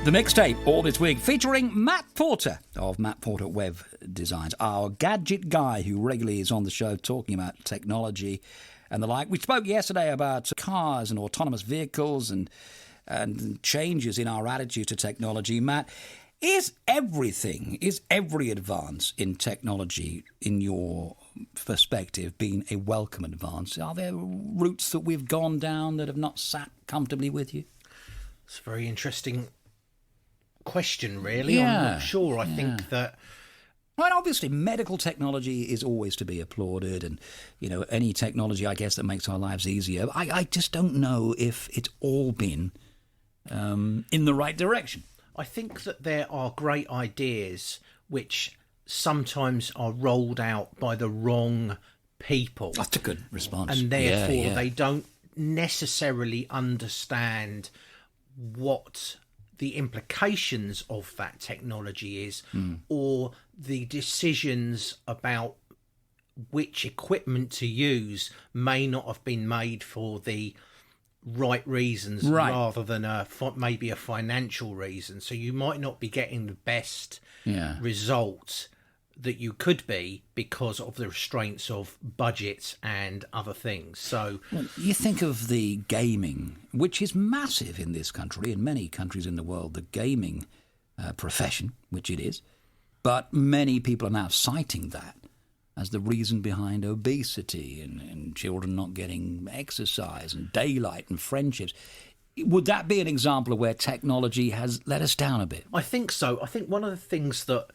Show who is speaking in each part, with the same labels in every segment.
Speaker 1: The mixtape all this week featuring Matt Porter of Matt Porter Web Designs, our gadget guy who regularly is on the show talking about technology and the like. We spoke yesterday about cars and autonomous vehicles and changes in our attitude to technology. Matt, is every advance in technology, in your perspective, been a welcome advance? Are there routes that we've gone down that have not sat comfortably with you?
Speaker 2: It's a very interesting question, really. I'm not sure. I think that...
Speaker 1: Well, obviously, medical technology is always to be applauded, and, you know, any technology, I guess, that makes our lives easier. I just don't know if it's all been in the right direction.
Speaker 2: I think that there are great ideas which sometimes are rolled out by the wrong people.
Speaker 1: That's a good response.
Speaker 2: And therefore they don't necessarily understand what the implications of that technology is, or the decisions about which equipment to use may not have been made for the right reasons, rather than maybe a financial reason. So you might not be getting the best result that you could be because of the restraints of budgets and other things. So
Speaker 1: you think of the gaming, which is massive in this country, in many countries in the world, the gaming profession, which it is, but many people are now citing that as the reason behind obesity and children not getting exercise and daylight and friendships. Would that be an example of where technology has let us down a bit?
Speaker 2: I think so. I think one of the things that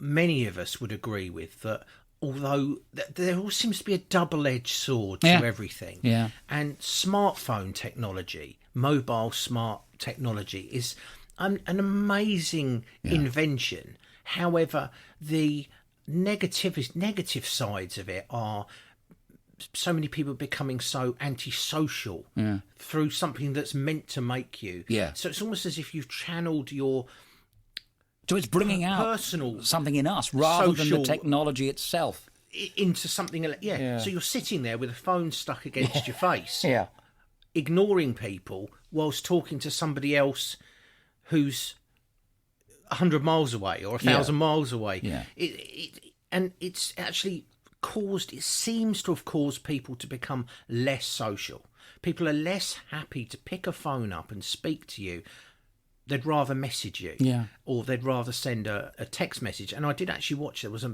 Speaker 2: many of us would agree with, that although there all seems to be a double-edged sword to everything, and smartphone technology, mobile smart technology is an amazing invention. However, the negative sides of it are so many people becoming so antisocial through something that's meant to make you. So it's almost as if you've channeled your...
Speaker 1: So it's bringing out something in us rather than the technology itself.
Speaker 2: Into something... So you're sitting there with a phone stuck against your face, ignoring people whilst talking to somebody else who's 100 miles away or 1,000 miles away. And it's actually it seems to have caused people to become less social. People are less happy to pick a phone up and speak to you. They'd rather message you, or they'd rather send a text message. And I did actually watch, there was a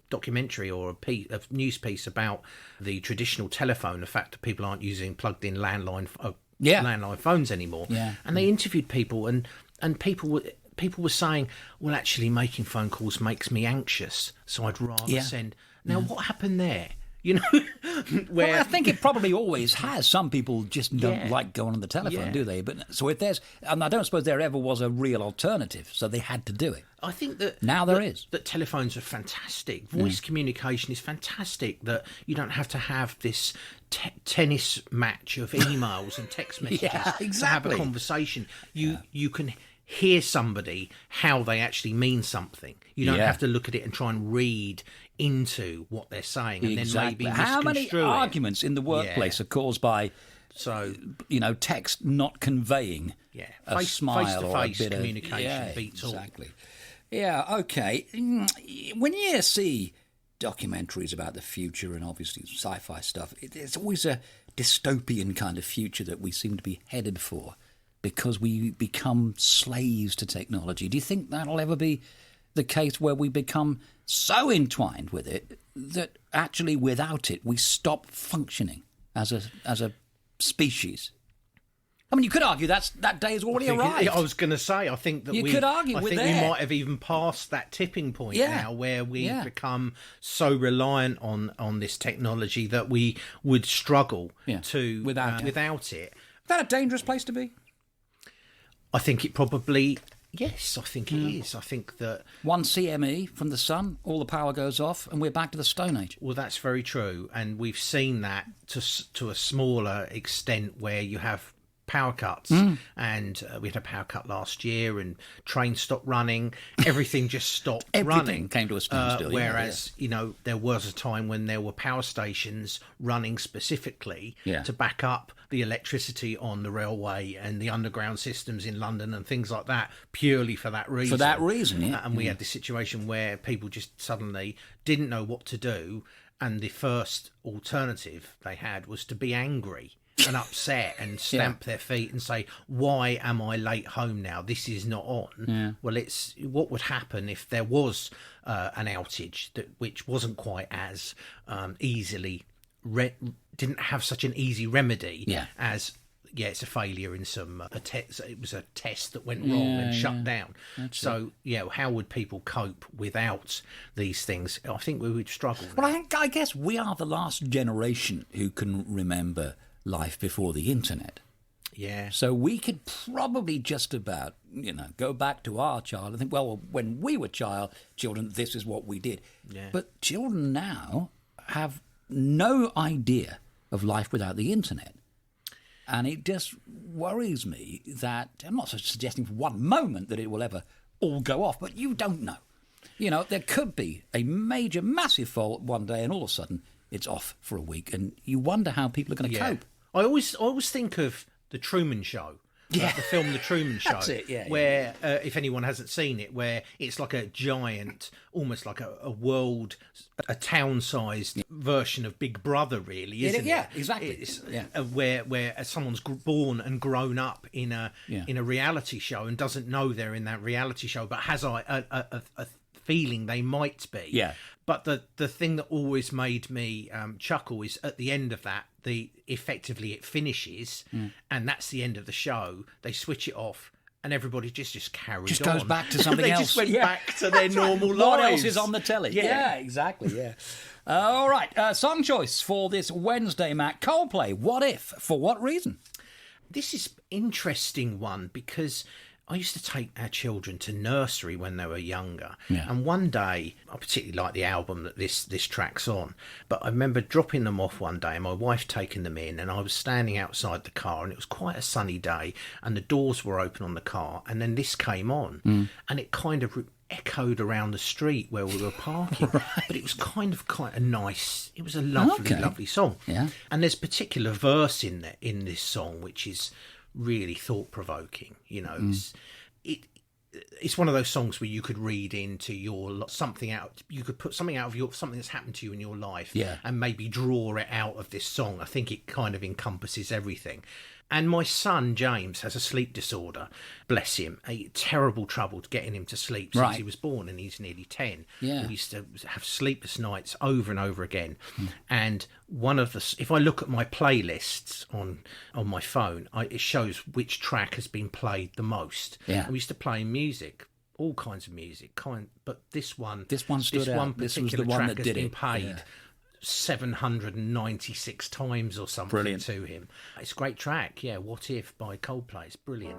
Speaker 2: documentary or a news piece about the traditional telephone, the fact that people aren't using plugged-in landline phones anymore. And they interviewed people, and people were saying, well, actually making phone calls makes me anxious, so I'd rather send... Now, what happened there? You know,
Speaker 1: well, I think it probably always has. Some people just don't like going on the telephone, do they? But so if there's, and I don't suppose there ever was a real alternative, so they had to do it.
Speaker 2: I think that
Speaker 1: now there is.
Speaker 2: That telephones are fantastic. Voice communication is fantastic. That you don't have to have this tennis match of emails and text messages to have a conversation. You can hear somebody how they actually mean something. You don't have to look at it and try and read into what they're saying and then maybe misconstrue
Speaker 1: How many arguments in the workplace are caused by text not conveying a smile or a bit
Speaker 2: communication beats all.
Speaker 1: Yeah, okay. When you see documentaries about the future and obviously sci-fi stuff, it's always a dystopian kind of future that we seem to be headed for because we become slaves to technology. Do you think that'll ever be the case where we become so entwined with it that actually without it we stop functioning as a species? I mean, you could argue that day has already arrived.
Speaker 2: I was going to say, I think that we might have even passed that tipping point now, where we've become so reliant on this technology that we would struggle to without it.
Speaker 1: Is that a dangerous place to be?
Speaker 2: I think it probably. Yes, I think it is. I think that...
Speaker 1: 1 CME from the sun, all the power goes off, and we're back to the Stone Age.
Speaker 2: Well, that's very true. And we've seen that to a smaller extent where you have power cuts. And we had a power cut last year and trains stopped running. Everything just stopped running.
Speaker 1: Everything came to a standstill.
Speaker 2: Whereas, there was a time when there were power stations running specifically to back up the electricity on the railway and the underground systems in London and things like that, purely for that reason.
Speaker 1: For that reason, yeah.
Speaker 2: And we had this situation where people just suddenly didn't know what to do, and the first alternative they had was to be angry and upset and stamp their feet and say, why am I late home now? This is not on.
Speaker 1: Yeah.
Speaker 2: Well, it's what would happen if there was an outage which wasn't quite as easily, didn't have such an easy remedy as, it's a failure in some, it was a test that went wrong and shut down. So, how would people cope without these things? I think we would struggle.
Speaker 1: Well, I guess we are the last generation who can remember life before the internet.
Speaker 2: Yeah.
Speaker 1: So we could probably just about, go back to our child and think, well, when we were children, this is what we did.
Speaker 2: Yeah.
Speaker 1: But children now have no idea of life without the internet. And it just worries me that, I'm not suggesting for one moment that it will ever all go off, but you don't know. There could be a major, massive fault one day and all of a sudden it's off for a week, and you wonder how people are going to cope.
Speaker 2: I always think of The Truman Show. The film The Truman Show.
Speaker 1: That's it,
Speaker 2: where, if anyone hasn't seen it, where it's like a giant, almost like a town-sized version of Big Brother, really, isn't it?
Speaker 1: Yeah, exactly.
Speaker 2: It's, where someone's born and grown up in a reality show and doesn't know they're in that reality show, but has a feeling they might be.
Speaker 1: Yeah.
Speaker 2: But the thing that always made me chuckle is at the end of that, effectively it finishes, and that's the end of the show. They switch it off, and everybody just carries on.
Speaker 1: Just goes back to something
Speaker 2: they
Speaker 1: else.
Speaker 2: They just went back to their normal lives.
Speaker 1: What else is on the telly?
Speaker 2: Yeah,
Speaker 1: exactly, yeah. All right, song choice for this Wednesday, Matt. Coldplay, What If? For what reason?
Speaker 2: This is interesting one because I used to take our children to nursery when they were younger. Yeah. And one day, I particularly like the album that this track's on, but I remember dropping them off one day and my wife taking them in, and I was standing outside the car, and it was quite a sunny day and the doors were open on the car, and then this came on and it kind of echoed around the street where we were parking. Right. But it was kind of quite a nice, it was a lovely song.
Speaker 1: Yeah.
Speaker 2: And there's a particular verse in this song which is really thought-provoking. It's one of those songs where you could read into you could put something out of something that's happened to you in your life, and maybe draw it out of this song. I think it kind of encompasses everything. And my son, James, has a sleep disorder, bless him, a terrible trouble getting him to sleep since he was born, and he's nearly 10.
Speaker 1: Yeah.
Speaker 2: We used to have sleepless nights over and over again. And if I look at my playlists on my phone, it shows which track has been played the most.
Speaker 1: Yeah.
Speaker 2: And we used to play music, all kinds of music, but this one
Speaker 1: stood out. This was the one that did it.
Speaker 2: Played 796 times or something to him. It's a great track. What If by Coldplay. It's brilliant.